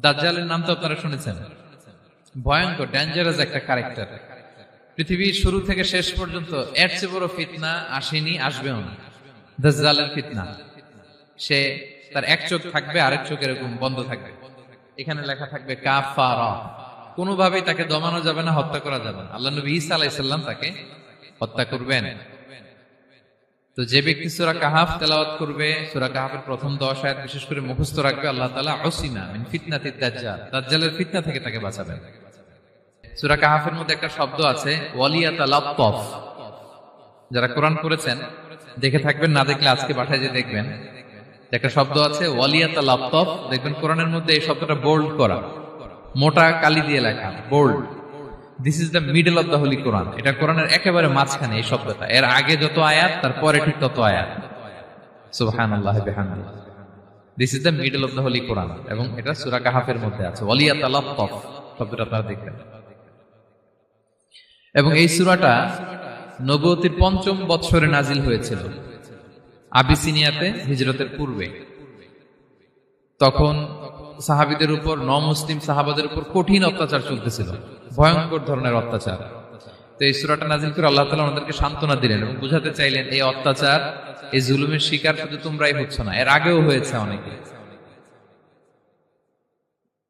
দাজ্জালের নাম তো আপনারা শুনেছেন। ভয়ঙ্কর ডেঞ্জারাস একটা ক্যারেক্টার। পৃথিবীর শুরু থেকে শেষ পর্যন্ত এর চেয়ে বড় ফিতনা আসেনি, আসবেও না। দাজ্জালের ফিতনা। সে তার এক চোখ থাকবে, আরেক চোখ এরকম বন্ধ থাকবে, এখানে লেখা থাকবে কাফারা। কোনোভাবেই তাকে দমানো যাবে না, হত্যা করা যাবে না। আল্লাহ নবী ঈসা আলাইহিস সালাম তাকে হত্যা করবেন। তো যে ব্যক্তি সূরা কাহাফ তেলাওয়াত করবে, সূরা কাহাফের প্রথম 10 আয়াত বিশেষ করে মুখস্থ রাখবে, আল্লাহ তাআলা উসিমা মিন ফিতনাতিদ দাজ্জাল, দাজ্জালের ফিতনা থেকে তাকে বাঁচাবেন। সূরা কাহাফের মধ্যে একটা শব্দ আছে ওয়ালিয়াতালাত্তাফ। যারা কোরআন পড়েছেন দেখে থাকবেন, না দেখলে আজকে বাসায় যে দেখবেন, একটা শব্দ আছে ওয়ালিয়াতালাত্তাফ। দেখবেন কোরআনের মধ্যে এই শব্দটা বোল্ড করা, মোটা কালি দিয়ে লেখা, bold. This is the middle of the holy Quran. এটা কোরআনের একেবারে মাঝখানে এই শব্দটা। এর আগে যত আয়াত, তারপরে ঠিক তত আয়াত। সুবহানাল্লাহ বিহামদিহি। This is the middle of the holy Quran, এবং এটা সূরা কাহাফের মধ্যে আছে ওয়ালিয়াতালাত্তাফ শব্দটা আপনারা দেখবেন। এবং এই সূরাটা নবুয়তির ৫ম বৎসরে নাজিল হয়েছিল, আবিসিনিয়াতে হিজরতের পূর্বে। তখন সাহাবীদের উপর, মুসলিম সাহাবাদের উপর কঠিন অত্যাচার চলতেছিল, ভয়ঙ্কর ধরনের অত্যাচার। তো এই সূরাটা নাজিল করে আল্লাহ তাআলা ওনাদেরকে সান্ত্বনা দিলেন এবং বুঝাতে চাইলেন এই অত্যাচার, এই জুলুমের শিকার শুধু তোমরাই হচ্ছ না, এর আগেও হয়েছে অনেকে।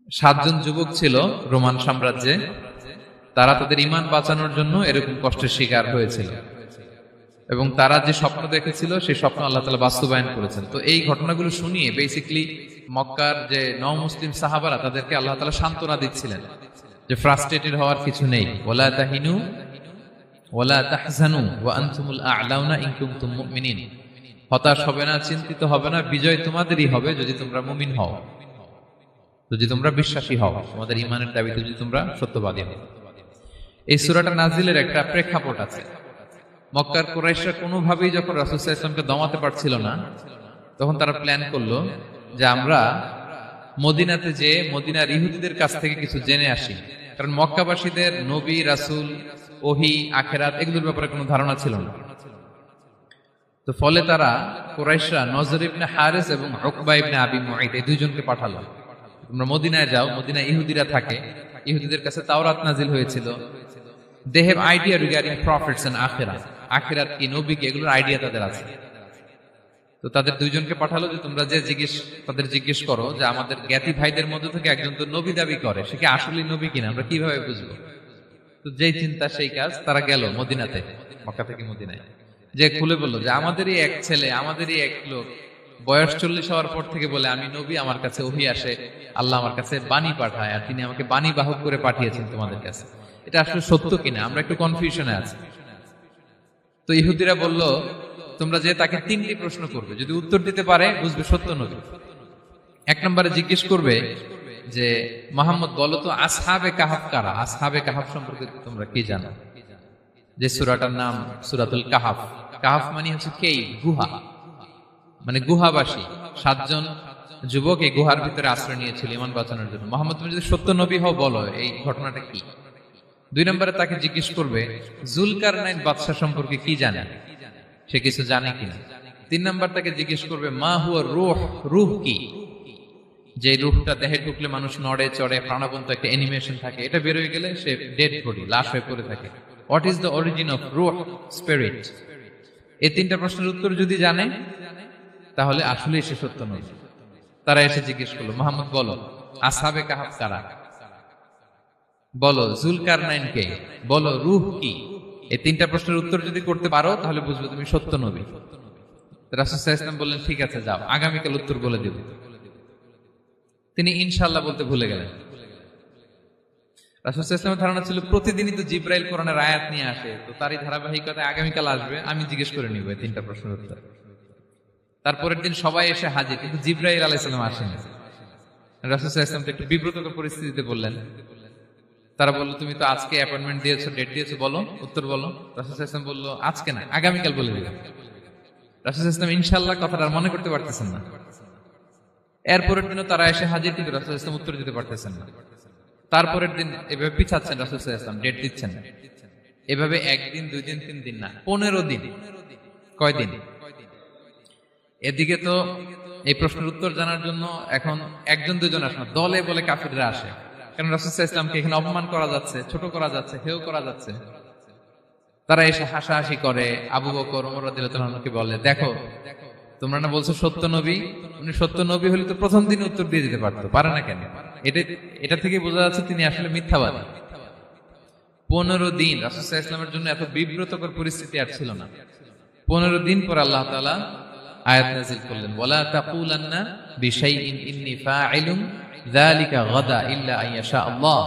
৭ জন যুবক ছিল রোমান সাম্রাজ্যে, তারা তাদের ঈমান বাঁচানোর জন্য এরকম কষ্টের শিকার হয়েছিল, এবং তারা যে স্বপ্ন দেখেছিল সেই স্বপ্ন আল্লাহ তাআলা বাস্তবায়ন করেছেন। তো এই ঘটনাগুলো শুনিয়ে বেসিক্যালি মক্কার যে মুসলিম সাহাবারা, তাদেরকে আল্লাহ তাআলা সান্ত্বনা দিচ্ছিলেন যে ফ্রাস্ট্রেটেড হওয়ার কিছু নেই। ওয়ালা তাহিনু ওয়ালা তাহজানু ওয়া আনতুমুল আ'লাউনা ইন কুনতুম মুমিনিন। হতাশ হবে না, চিন্তিত হবে না, বিজয় তোমাদেরই হবে যদি তোমরা মুমিন হও, যদি তোমরা বিশ্বাসী হও, তোমাদের ঈমানের দাবিতে যদি তোমরা সত্যবাদী হও। এই সূরাটা নাজিলের একটা প্রেক্ষাপট আছে। মক্কার কুরাইশরা কোনোভাবেই যখন রাসূল সাল্লাল্লাহু আলাইহি ওয়াসাল্লামকে দমাতে পারছিল না, তখন তারা প্ল্যান করলো যে আমরা মদিনাতে যে মদিনার ইহুদিদের কাছ থেকে কিছু জেনে আসি। কারণ মক্কাবাসীদের নবী, রাসূল, ওহী, আখিরাত এগুলোর ব্যাপারে কোনো ধারণা ছিল না। তো ফলে তারা কুরাইশরা নজর ইবনে হারিস এবং উকবা ইবনে আবি মুঈত এই দুইজনকে পাঠালো, তোমরা মদিনায় যাও, মদিনায় ইহুদিরা থাকে, ইহুদিদের কাছে তাওরাত নাজিল হয়েছিল, they have idea regarding prophets and আখিরাত, আখিরাত কি, নবী কি, এগুলোর আইডিয়া তাদের আছে। তো তাদের দুইজনকে পাঠালো যে তোমরা যে তাদের জিজ্ঞেস করো যে আমাদের জ্ঞাতি ভাইদের মধ্যে থেকে একজন তো নবী দাবি করে, সে কি আসলে নবী কিনা, আমরা কিভাবে বুঝবো? তো যেই চিন্তা সেই কাজ, তারা গেল মদিনাতে, মক্কা থেকে মদিনায়, যে খুলে বললো যে আমাদেরই এক ছেলে, আমাদেরই এক লোক বয়স 40 হওয়ার পর থেকে বলে আমি নবী, আমার কাছে ওহী আসে, আল্লাহ আমার কাছে বাণী পাঠায়, আর তিনি আমাকে বাণী বাহক করে পাঠিয়েছেন তোমাদের কাছে। এটা আসলে সত্য কিনা, আমরা একটু কনফিউশনে আছি। তো ইহুদিরা বলল তোমরা যে তাকে 3টি প্রশ্ন করবে, যদি উত্তর দিতে পারে বুঝবে সত্য নবী। 1 নম্বরে জিজ্ঞেস করবে যে মুহাম্মদ বলো তো আসহাবে কাহাফ কারা, আসহাবে কাহাফ সম্পর্কে তোমরা কি জানো? যে সূরাটার নাম সূরাতুল কাহাফ। কাহাফ মানে হচ্ছে কেই, গুহা, মানে গুহাবাসী। 7 জন যুবক এই গুহার ভিতরে আশ্রয় নিয়েছিল ঈমান বাঁচানোর জন্য। মুহাম্মদ তুমি যদি সত্য নবী হও বলো এই ঘটনাটা কি। 2 নম্বরে তাকে জিজ্ঞেস করবে জুলকারনাইন বাদশা সম্পর্কে কি জানে, সে কিছু জানে কিনা। 3 নম্বর তাকে জিজ্ঞেস করবে মা হুয়া রূহ, রূহ কি, যে রূহটা দেহে ঢুকলে মানুষ নড়ে চড়ে, প্রাণবন্ত একটা অ্যানিমেশন থাকে, এটা বের হয়ে গেলে সে ডেড বডি, লাশ হয়ে পড়ে থাকে। What is the origin of রূহ, স্পিরিট। এই 3টা প্রশ্নের উত্তর যদি জানে তাহলে আসলেই সে সত্য নবী। তারা এসে জিজ্ঞেস করলো মুহাম্মদ বলো আসহাবে কাহাফ কারা, বলো জুলকারনাইন কে, বলো রূহ কি। এই 3টা প্রশ্নের উত্তর যদি করতে পারো তাহলে বুঝবে তুমি সত্য নবী। রাসূল সাল্লাল্লাহু আলাইহি ওয়াসাল্লাম বললেন ঠিক আছে যাও, আগামীকাল উত্তর বলে দেব। তিনি ইনশাআল্লাহ বলতে ভুলে গেলেন। রাসূল সাল্লাল্লাহু আলাইহি ওয়াসাল্লামের ধারণা ছিল প্রতিদিনই তো জিবরাইল কোরআনের আয়াত নিয়ে আসে, তো তারই ধারাবাহিকতায় আগামীকাল আসবে, আমি জিজ্ঞেস করে নিব এই 3টা প্রশ্নের উত্তর। তারপরের দিন সবাই এসে হাজির, কিন্তু জিবরাইল আলাইহিস সালাম আসেনি। রাসূল সাল্লাল্লাহু আলাইহি ওয়াসাল্লাম একটু বিব্রতকর পরিস্থিতিতে বললেন। তারা বলল তুমি তো আজকে অ্যাপয়েন্টমেন্ট দিয়েছো, ডেট দিয়েছো, বলো উত্তর বলো। রাসূল সাল্লাল্লাহু আলাইহি ওয়াসাল্লাম বলল আজকে না, আগামীকাল বলে দিবেন। রাসূল সাল্লাল্লাহু আলাইহি ওয়াসাল্লাম ইনশাআল্লাহ কথাটা আর মনে করতে পারতেছেন না। এরপরের দিনও তারা এসে হাজির, কিন্তু রাসূল সাল্লাল্লাহু আলাইহি ওয়াসাল্লাম উত্তর দিতে পারতেছেন না। তারপরের দিন এভাবে পিছাচ্ছেন, রাসূল সাল্লাল্লাহু আলাইহি ওয়াসাল্লাম ডেট দিচ্ছেন না। এভাবে 1 দিন 2 দিন 3 দিন না, 15 দিন। কয়দিন? এদিকে তো এই প্রশ্নের উত্তর জানার জন্য এখন একজন দুজন আসে না, দলে বলে কাফিররা আসে। কারণ রাসূল সাল্লাল্লাহু আলাইহি ওয়াসাল্লামকে এখানে অপমান করা যাচ্ছে, ছোট করা যাচ্ছে, হেয় করা যাচ্ছে। তারা এসে হাসাহাসি করে। আবু বকর, ওমর রাদিয়াল্লাহু আনহুকে বলে, দেখো তোমরা না বলছো সত্য নবী, উনি সত্য নবী হলে তো প্রথম দিন উত্তর দিয়ে দিতে পারতো, পারে না কেন? এটা থেকে বোঝা যাচ্ছে তিনি আসলে মিথ্যাবাদী। 15 দিন রাসূল সাল্লাল্লাহু আলাইহি ওয়াসাল্লামের জন্য এত বিব্রতকর পরিস্থিতি আর ছিল না। 15 দিন পর আল্লাহ তাআলা আয়াত নাযিল করলেন, ওয়ালা তাকুলান্না বিশাইইন ইন্নী ফাইলুন যালিকা গাদা ইল্লা আইয়াশা আল্লাহ।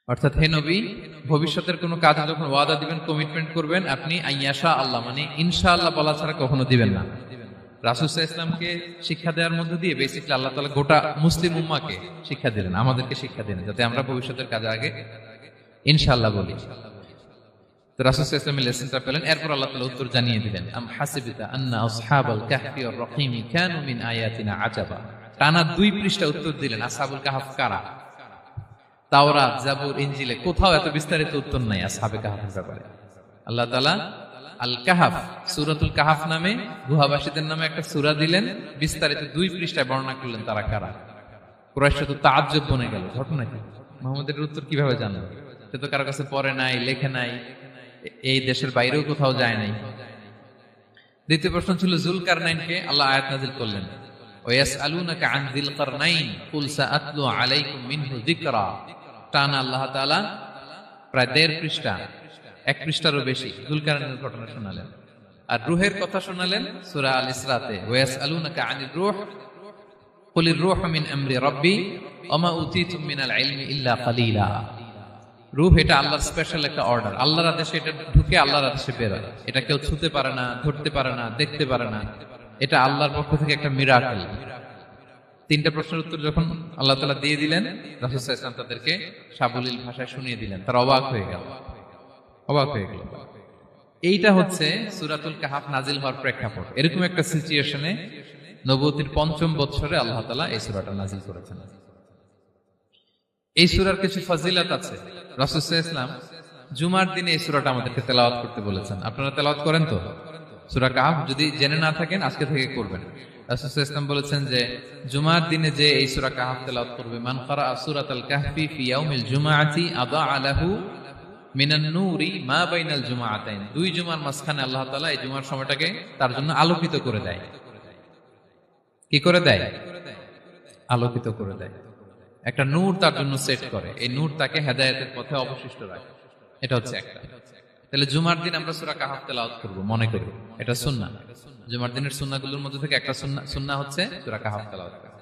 অর্থাৎ হে নবী, ভবিষ্যতের কোনো কাজ যখন ওয়াদা দিবেন, কমিটমেন্ট করবেন, আপনি আইয়াশা আল্লাহ মানে ইনশাআল্লাহ বলা ছাড়া কখনো দিবেন না। রাসূল সাল্লাল্লাহু আলাইহি ওয়াসাল্লামকে শিক্ষা দেওয়ার মধ্যে দিয়ে বেসিক্যালি আল্লাহ তাআলা গোটা মুসলিম উম্মাহকে শিক্ষা দিলেন, আমাদেরকে শিক্ষা দিলেন, যাতে আমরা ভবিষ্যতের কাজে আগে ইনশাআল্লাহ বলি। তো রাসূল সাল্লাল্লাহু আলাইহি ওয়াসাল্লাম লেসনটা পেলেন। এরপর আল্লাহ তাআলা উত্তর জানিয়ে দিলেন, আম হাসিবিতা আন্না আসহাবাল কাহফি ওয়ার রহিমি কানু মিন আয়াতিনা আজাবা। টানা 2 পৃষ্ঠা উত্তর দিলেন আসহাবুল কাহফ কারা। তাওরাত, জাবুর, ইনজিলে কোথাও এত বিস্তারিত উত্তর নাই আসহাবে কাহফের ব্যাপারে। আল্লাহ তাআলা আল কাহাফ, সূরাতুল কাহাফ নামে গুহাবাসীদের নামে একটা সূরা দিলেন, বিস্তারিত 2 পৃষ্ঠায় বর্ণনা করলেন তারা কারা। কুরাইশরা তো তাআজ্জুব বনে গেল, ঘটনা কি, মুহাম্মদের উত্তর কিভাবে জানলো? সে তো কারো কাছে পড়ে নাই, লেখে নাই, এই দেশের বাইরেও কোথাও যায় নাই। দ্বিতীয় প্রশ্ন ছিল যুলকারনাইনকে আল্লাহ আয়াত নাযিল করলেন, ওয়াসআলুনাকা আন যিল কারনাইন কুল সাআতলু আলাইকুম মিনহু যিকরা। টানা আল্লাহ তাআলা প্রায় 1.5 পৃষ্ঠা, 1 পৃষ্ঠারও বেশি যুলকারনাইনের ঘটনা শোনালেন। আর রূহের কথা শোনালেন সূরা আল ইসরাতে, ওয়াসআলুনাকা আনির রূহ কুলির রূহু মিন আমরি রাব্বি ওয়া মা উতীতুম মিনাল ইলমি ইল্লা কালিলা। রূহ এটা আল্লাহর স্পেশাল একটা অর্ডার, আল্লাহর আদেশে এটা ঢুকে আল্লাহর আদেশে বের হয়। এটা কেউ ছুঁতে পারে না, ধরতে পারে না, দেখতে পারে না। এটা আল্লাহর পক্ষ থেকে একটা মিরাকেল। 3টা প্রশ্নের উত্তর যখন আল্লাহ তাআলা দিয়ে দিলেন, রাসূল সাল্লাল্লাহু আলাইহি ওয়াসাল্লাম তাদেরকে সাবলীল ভাষায় শুনিয়ে দিলেন। তারা অবাক হয়ে গেল। এইটা হচ্ছে সূরাতুল কাহাফ নাজিল হওয়ার প্রেক্ষাপট। এরকম একটা সিচুয়েশনে নবুয়তির 5ম বছরে আল্লাহ তাআলা এই সূরাটা নাজিল করেছেন। এই সূরার কিছু ফজিলত আছে। রাসূল সাল্লাল্লাহু আলাইহি ওয়াসাল্লাম জুমার দিনে এই সূরাটা আমাদেরকে তেলাওয়াত করতে বলেছেন। আপনারা তেলাওয়াত করেন তো? সূরা কাহাফ যদি জেনে না থাকেন আজকে থেকে করবেন। রাসূল সাল্লাল্লাহু আলাইহি ওয়াসাল্লাম বলেছেন যে জুমার দিনে যে এই সূরা কাহাফ তেলাওয়াত করবে, মান ক্বারা সূরাতাল কাহফি ফি ইয়াউমিল জুমআতি আদাআ লাহু মিনান নূরি মা বাইনাল জুমআতাইন। 2 জুমার মাঝখানে আল্লাহ তাআলা এই জুমার সময়টাকে তার জন্য আলোকিত করে দেয়। কি করে দেয়? আলোকিত করে দেয়। একটা নূর তার জন্য সেট করে, এই নূর তাকে হেদায়েতের পথে অবশিষ্ট রাখে। এটা হচ্ছে একটা। তাহলে জুমার দিন আমরা সূরা কাহাফ তেলাওয়াত করব, মনে করি এটা সুন্নাহ। জুমার দিনের সুন্নাহগুলোর মধ্যে থেকে একটা সুন্নাহ হচ্ছে সূরা কাহাফ তেলাওয়াত করা।